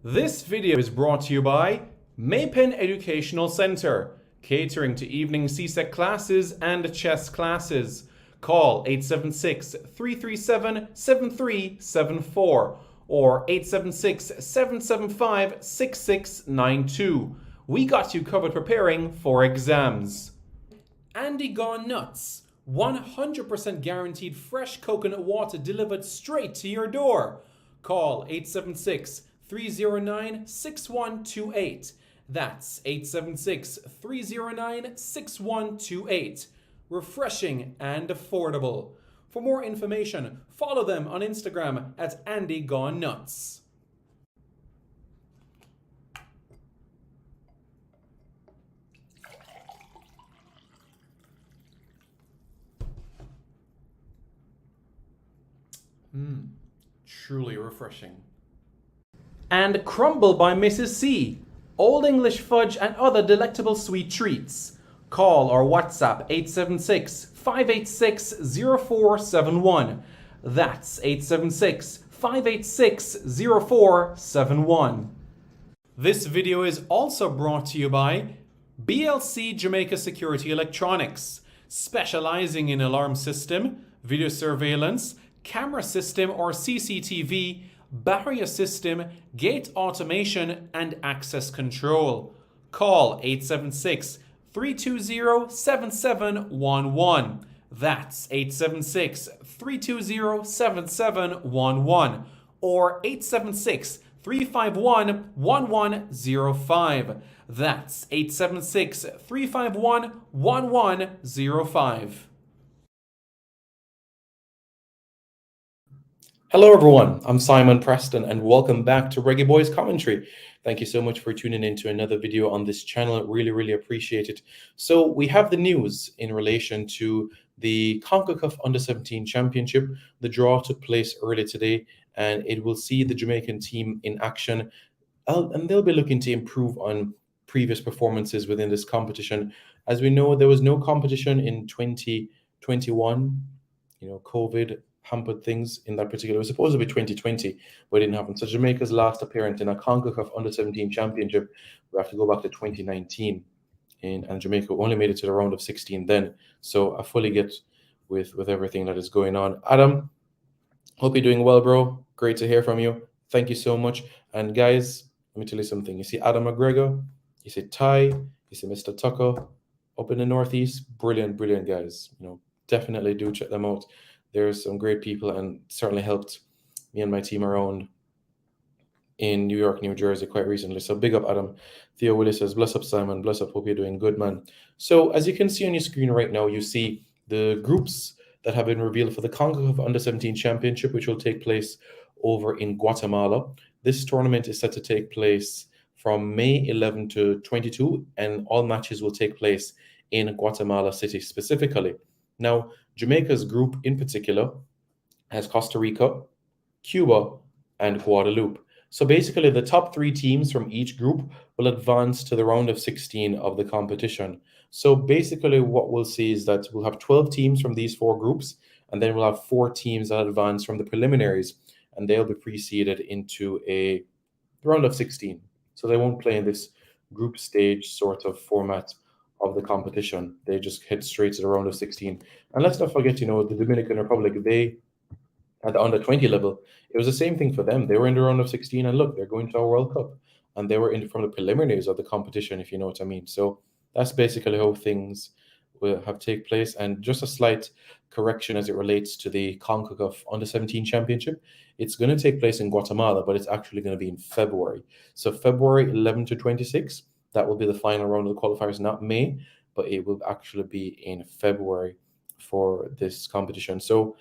This video is brought to you by Maypen Educational Center, catering to evening CSEC classes and chess classes. Call 876-337-7374 or 876-775-6692. We got you covered preparing for exams. Andy Gone Nuts. 100% guaranteed fresh coconut water delivered straight to your door. Call 876-309-6128. That's 876-309-6128. Refreshing and affordable. For more information, follow them on Instagram at Andy Gone Nuts. Truly refreshing. And Crumble by Mrs. C. Old English fudge and other delectable sweet treats. Call or WhatsApp 876-586-0471. That's 876-586-0471. This video is also brought to you by BLC Jamaica Security Electronics, specializing in alarm system, video surveillance, camera system or CCTV, barrier system, gate automation, and access control. Call 876-320-7711. That's 876-320-7711 or 876-351-1105. That's 876-351-1105. Hello everyone, I'm Simon Preston and welcome back to Reggae Boyz Commentary. Thank you so much for tuning in to another video on this channel. Really appreciate it. So we have the news in relation to the CONCACAF Under-17 Championship. The draw took place early today and it will see the Jamaican team in action, and they'll be looking to improve on previous performances within this competition. As we know, there was no competition in 2021. COVID hampered things in that particular. It was supposed to be 2020, but it didn't happen. So Jamaica's last appearance in a CONCACAF Under-17 Championship, we have to go back to 2019, and Jamaica only made it to the round of 16 then. So I fully get with everything that is going on. Adam, hope you're doing well, bro. Great to hear from you. Thank you so much. And guys, let me tell you something. You see Adam McGregor, you see Ty, you see Mr. Tucker up in the Northeast. Brilliant guys. Definitely do check them out. There's some great people and certainly helped me and my team around in New York, New Jersey quite recently. So big up, Adam. Theo Willis says, bless up, Simon. Bless up. Hope you're doing good, man. So as you can see on your screen right now, you see the groups that have been revealed for the CONCACAF Under-17 Championship, which will take place over in Guatemala. This tournament is set to take place from May 11 to 22, and all matches will take place in Guatemala City specifically. Now, Jamaica's group in particular has Costa Rica, Cuba, and Guadeloupe. So basically, the top three teams from each group will advance to the round of 16 of the competition. So basically, what we'll see is that we'll have 12 teams from these four groups, and then we'll have 4 teams that advance from the preliminaries, and they'll be preceded into a round of 16. So they won't play in this group stage sort of format of the competition. They just head straight to the round of 16. And let's not forget, the Dominican Republic, they at the under-20 level, it was the same thing for them. They were in the round of 16, and look, they're going to a World Cup, and they were in from the preliminaries of the competition, if you know what I mean. So that's basically how things will have take place. And just a slight correction as it relates to the CONCACAF Under-17 Championship. It's going to take place in Guatemala, but it's actually going to be in February. So February 11 to 26, that will be the final round of the qualifiers, not May, but it will actually be in February for this competition. So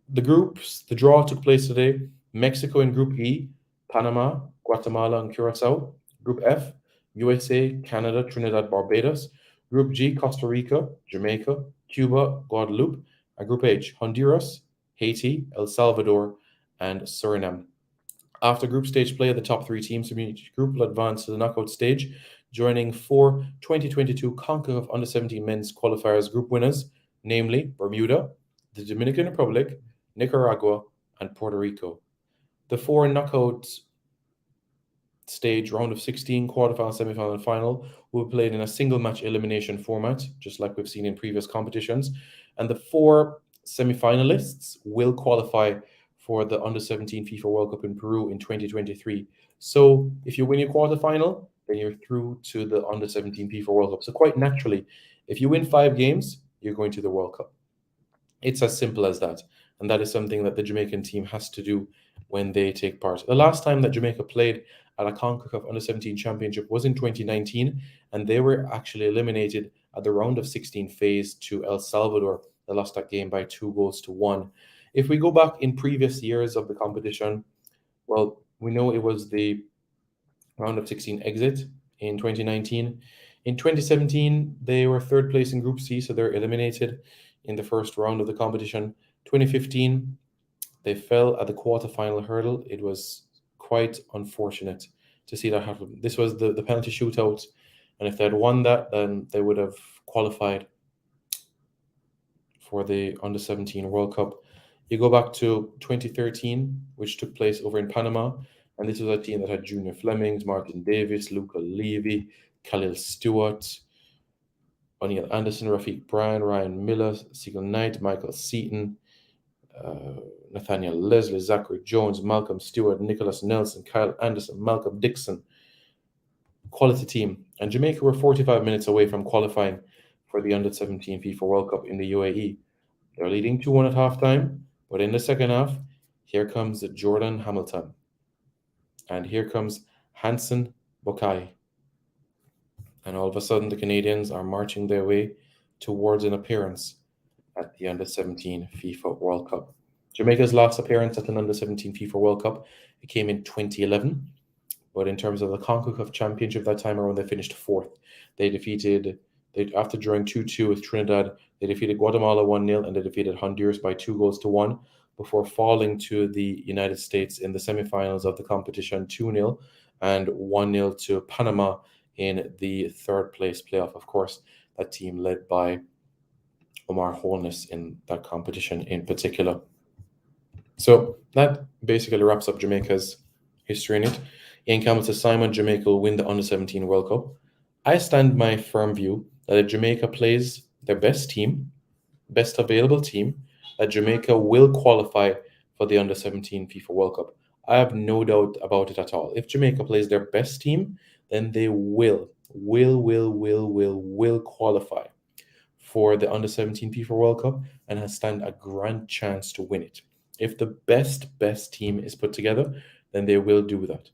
the groups, the draw took place today. Mexico in Group E, Panama, Guatemala, and Curacao. Group F, USA, Canada, Trinidad, Barbados. Group G, Costa Rica, Jamaica, Cuba, Guadeloupe. And Group H, Honduras, Haiti, El Salvador, and Suriname. After group stage play, the top 3 teams from each group will advance to the knockout stage, joining 4 2022 CONCACAF Under-17 men's qualifiers group winners, namely Bermuda, the Dominican Republic, Nicaragua, and Puerto Rico. The 4 knockout stage, round of 16, quarterfinal, semi-final, and final, will be played in a single match elimination format, just like we've seen in previous competitions. And the 4 semi-finalists will qualify for the Under-17 FIFA World Cup in Peru in 2023. So if you win your quarterfinal, then you're through to the Under-17 FIFA World Cup. So quite naturally, if you win 5 games, you're going to the World Cup. It's as simple as that. And that is something that the Jamaican team has to do when they take part. The last time that Jamaica played at a CONCACAF Under-17 Championship was in 2019, and they were actually eliminated at the round of 16 phase to El Salvador. They lost that game by 2-1. If we go back in previous years of the competition, well, we know it was the round of 16 exit in 2019. In 2017, they were third place in Group C, so they're eliminated in the first round of the competition. 2015, they fell at the quarterfinal hurdle. It was quite unfortunate to see that happen. This was the penalty shootout, and if they had won that, then they would have qualified for the Under-17 World Cup. You go back to 2013, which took place over in Panama, and this was a team that had Junior Flemings, Martin Davis, Luca Levy, Khalil Stewart, O'Neill Anderson, Rafiq Bryan, Ryan Miller, Siegel Knight, Michael Seaton, Nathaniel Leslie, Zachary Jones, Malcolm Stewart, Nicholas Nelson, Kyle Anderson, Malcolm Dixon. Quality team. And Jamaica were 45 minutes away from qualifying for the Under-17 FIFA World Cup in the UAE. They're leading 2-1 at halftime, but in the second half, here comes Jordan Hamilton. And here comes Hanson Bokai. And all of a sudden, the Canadians are marching their way towards an appearance at the Under-17 FIFA World Cup. Jamaica's last appearance at an Under-17 FIFA World Cup, it came in 2011. But in terms of the CONCACAF Championship that time around, they finished 4th. After drawing 2-2 with Trinidad, they defeated Guatemala 1-0, and they defeated Honduras by 2-1 before falling to the United States in the semifinals of the competition 2-0 and 1-0 to Panama in the third place playoff. Of course, that team led by Omar Holness in that competition in particular. So that basically wraps up Jamaica's history in it. Ian Campbell says, Simon, Jamaica will win the Under-17 World Cup. I stand my firm view that if Jamaica plays their best team, best available team, that Jamaica will qualify for the Under-17 FIFA World Cup. I have no doubt about it at all. If Jamaica plays their best team, then they will qualify for the Under-17 FIFA World Cup and stand a grand chance to win it. If the best team is put together, then they will do that.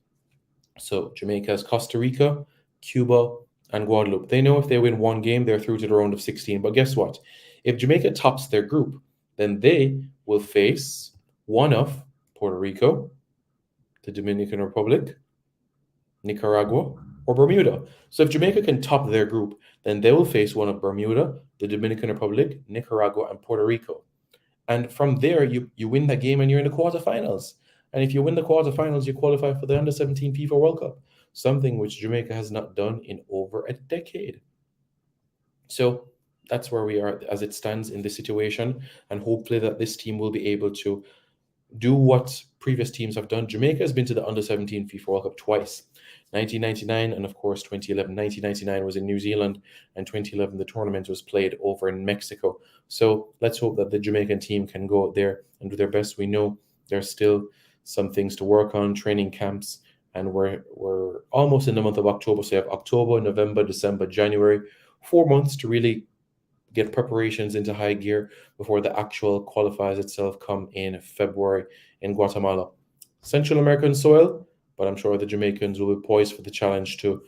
So Jamaica has Costa Rica, Cuba, and Guadeloupe. They know if they win one game, they're through to the round of 16. But guess what? If Jamaica tops their group, then they will face one of Puerto Rico, the Dominican Republic, Nicaragua, or Bermuda. So if Jamaica can top their group, then they will face one of Bermuda, the Dominican Republic, Nicaragua, and Puerto Rico. And from there, you win that game and you're in the quarterfinals. And if you win the quarterfinals, you qualify for the Under-17 FIFA World Cup, something which Jamaica has not done in over a decade. So that's where we are as it stands in this situation. And hopefully that this team will be able to do what previous teams have done. Jamaica has been to the Under-17 FIFA World Cup twice, 1999 and of course 2011. 1999 was in New Zealand, and 2011 the tournament was played over in Mexico. So let's hope that the Jamaican team can go out there and do their best. We know there's still some things to work on, training camps, and we're almost in the month of October. So you have October, November, December, January, 4 months to really get preparations into high gear before the actual qualifiers itself come in February in Guatemala. Central American soil, but I'm sure the Jamaicans will be poised for the challenge to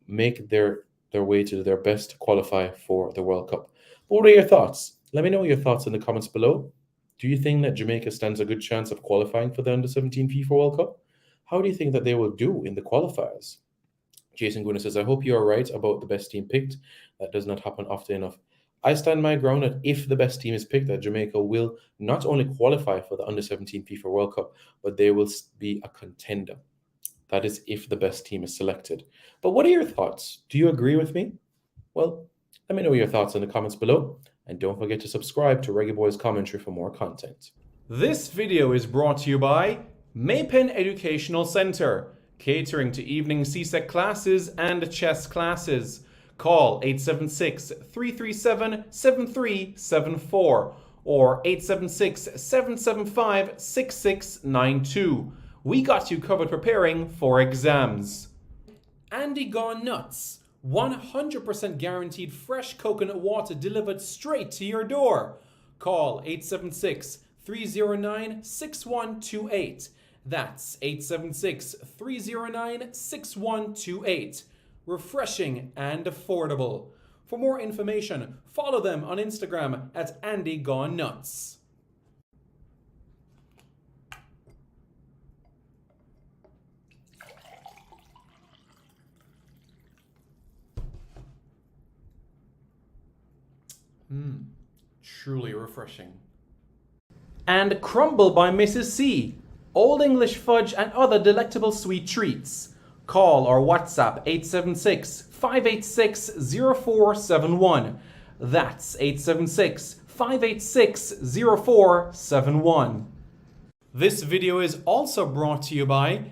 make their way to their best to qualify for the World Cup. What are your thoughts? Let me know your thoughts in the comments below. Do you think that Jamaica stands a good chance of qualifying for the Under-17 FIFA World Cup? How do you think that they will do in the qualifiers? Jason Guna says, I hope you are right about the best team picked. That does not happen often enough. I stand my ground that if the best team is picked, that Jamaica will not only qualify for the Under-17 FIFA World Cup, but they will be a contender. That is if the best team is selected. But what are your thoughts? Do you agree with me? Well, let me know your thoughts in the comments below. And don't forget to subscribe to Reggae Boyz Commentary for more content. This video is brought to you by Maypen Educational Center. catering to evening CSEC classes and chess classes. Call 876-337-7374 or 876-775-6692. We got you covered preparing for exams. Andy Gone Nuts. 100% guaranteed fresh coconut water delivered straight to your door. Call 876-309-6128. That's 876-309-6128. Refreshing and affordable. For more information, follow them on Instagram at Andy Gone Nuts. Truly refreshing. And Crumble by Mrs. C. Old English fudge and other delectable sweet treats. Call or WhatsApp 876-586-0471. That's 876-586-0471. This video is also brought to you by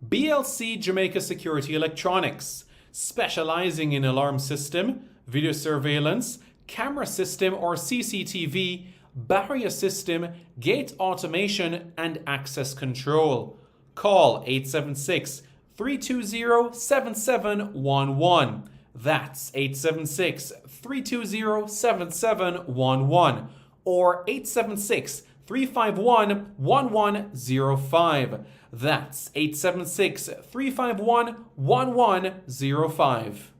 BLC Jamaica Security Electronics, specializing in alarm system, video surveillance, camera system or CCTV, barrier system, gate automation, and access control. Call 876-320-7711. That's 876-320-7711 or 876-351-1105. That's 876-351-1105.